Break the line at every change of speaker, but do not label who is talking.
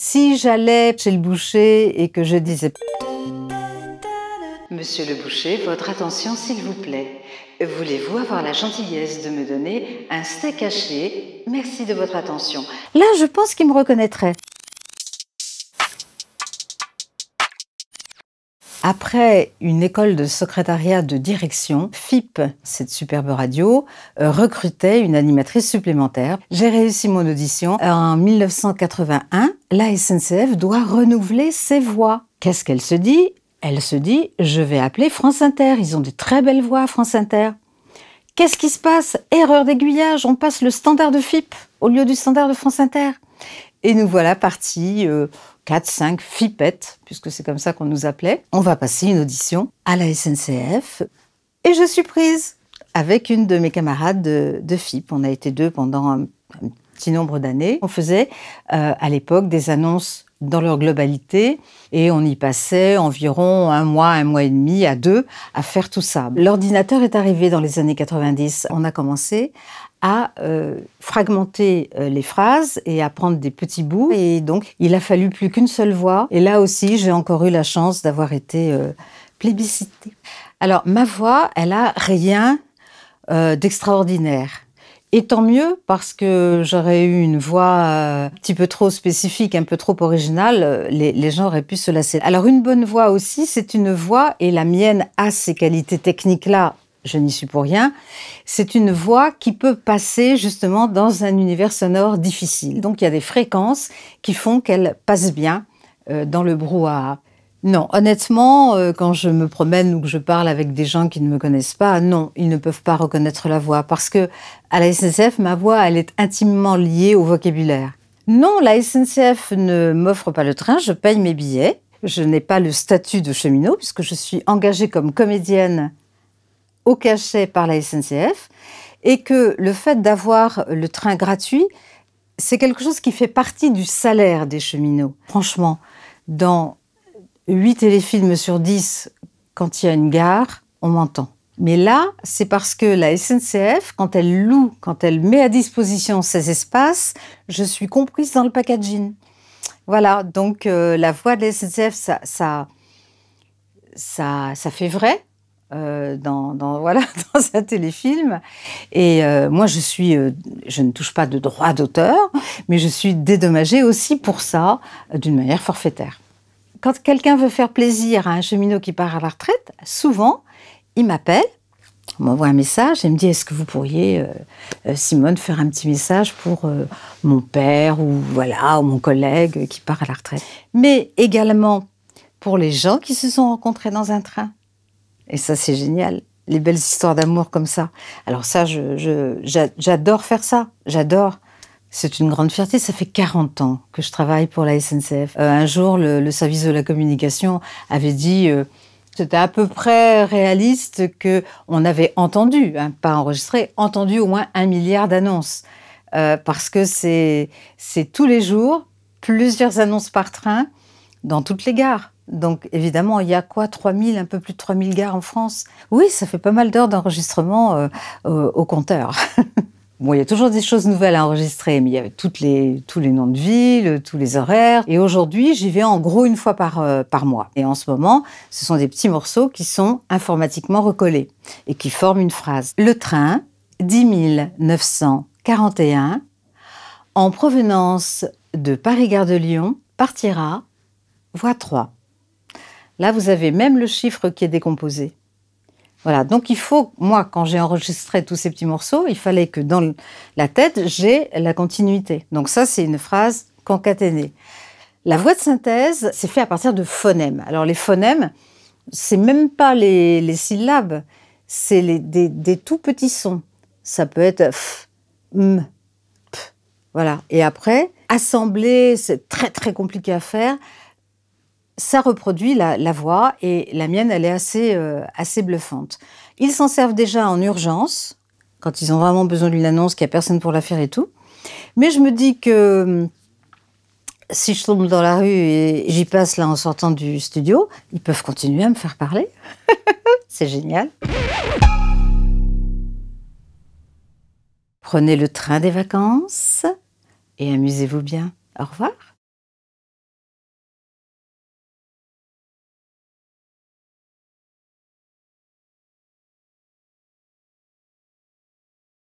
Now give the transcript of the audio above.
Si j'allais chez le boucher et que je disais «
Monsieur le boucher, votre attention s'il vous plaît. Voulez-vous avoir la gentillesse de me donner un steak haché? Merci de votre attention. »
Là, je pense qu'il me reconnaîtrait. Après une école de secrétariat de direction, FIP, cette superbe radio, recrutait une animatrice supplémentaire. J'ai réussi mon audition. En 1981, la SNCF doit renouveler ses voix. Qu'est-ce qu'elle se dit? Elle se dit, je vais appeler France Inter. Ils ont des très belles voix, France Inter. Qu'est-ce qui se passe? Erreur d'aiguillage, on passe le standard de FIP au lieu du standard de France Inter. Et nous voilà partis, 4-5 FIPettes, puisque c'est comme ça qu'on nous appelait. On va passer une audition à la SNCF et je suis prise avec une de mes camarades de FIP. On a été deux pendant un petit nombre d'années. On faisait à l'époque des annonces dans leur globalité et on y passait environ un mois et demi à deux à faire tout ça. L'ordinateur est arrivé dans les années 90. On a commencé à fragmenter les phrases et à prendre des petits bouts. Et donc, il a fallu plus qu'une seule voix. Et là aussi, j'ai encore eu la chance d'avoir été plébiscitée. Alors, ma voix, elle a rien d'extraordinaire. Et tant mieux, parce que j'aurais eu une voix un petit peu trop spécifique, un peu trop originale, les gens auraient pu se lasser. Alors, une bonne voix aussi, c'est une voix, et la mienne a ces qualités techniques-là, je n'y suis pour rien, c'est une voix qui peut passer justement dans un univers sonore difficile. Donc il y a des fréquences qui font qu'elle passe bien dans le brouhaha. Non, honnêtement, quand je me promène ou que je parle avec des gens qui ne me connaissent pas, non, ils ne peuvent pas reconnaître la voix parce que à la SNCF, ma voix, elle est intimement liée au vocabulaire. Non, la SNCF ne m'offre pas le train, je paye mes billets. Je n'ai pas le statut de cheminot puisque je suis engagée comme comédienne au cachet par la SNCF, et que le fait d'avoir le train gratuit, c'est quelque chose qui fait partie du salaire des cheminots. Franchement, dans 8 téléfilms sur 10, quand il y a une gare, on m'entend. Mais là, c'est parce que la SNCF, quand elle loue, quand elle met à disposition ces espaces, je suis comprise dans le packaging. Voilà, donc la voix de la SNCF, ça fait vrai. Voilà, dans un téléfilm. Et moi, je ne touche pas de droit d'auteur, mais je suis dédommagée aussi pour ça, d'une manière forfaitaire. Quand quelqu'un veut faire plaisir à un cheminot qui part à la retraite, souvent, il m'appelle, m'envoie un message et me dit « Est-ce que vous pourriez, Simone, faire un petit message pour mon père ou voilà, ou mon collègue qui part à la retraite ?» Mais également pour les gens qui se sont rencontrés dans un train. Et ça, c'est génial, les belles histoires d'amour comme ça. Alors ça, j'adore faire ça, j'adore. C'est une grande fierté, ça fait 40 ans que je travaille pour la SNCF. Un jour, le service de la communication avait dit, c'était à peu près réaliste, qu'on avait entendu, hein, pas enregistré, entendu au moins 1 milliard d'annonces. Parce que c'est tous les jours, plusieurs annonces par train, dans toutes les gares. Donc, évidemment, il y a quoi, 3000, un peu plus de 3000 gares en France? Oui, ça fait pas mal d'heures d'enregistrement au compteur. Bon, il y a toujours des choses nouvelles à enregistrer, mais il y a tous les noms de villes, tous les horaires. Et aujourd'hui, j'y vais en gros une fois par mois. Et en ce moment, ce sont des petits morceaux qui sont informatiquement recollés et qui forment une phrase. Le train 10 941, en provenance de Paris-Gare de Lyon, partira voie 3. Là, vous avez même le chiffre qui est décomposé. Voilà, donc il faut, moi, quand j'ai enregistré tous ces petits morceaux, il fallait que dans la tête, j'ai la continuité. Donc ça, c'est une phrase concaténée. La voix de synthèse, c'est fait à partir de phonèmes. Alors les phonèmes, c'est même pas les syllabes, c'est des tout petits sons. Ça peut être f, m, p, voilà. Et après, assembler, c'est très très compliqué à faire. Ça reproduit la voix et la mienne, elle est assez bluffante. Ils s'en servent déjà en urgence, quand ils ont vraiment besoin d'une annonce, qu'il n'y a personne pour la faire et tout. Mais je me dis que si je tombe dans la rue et j'y passe là en sortant du studio, ils peuvent continuer à me faire parler. C'est génial. Prenez le train des vacances et amusez-vous bien. Au revoir.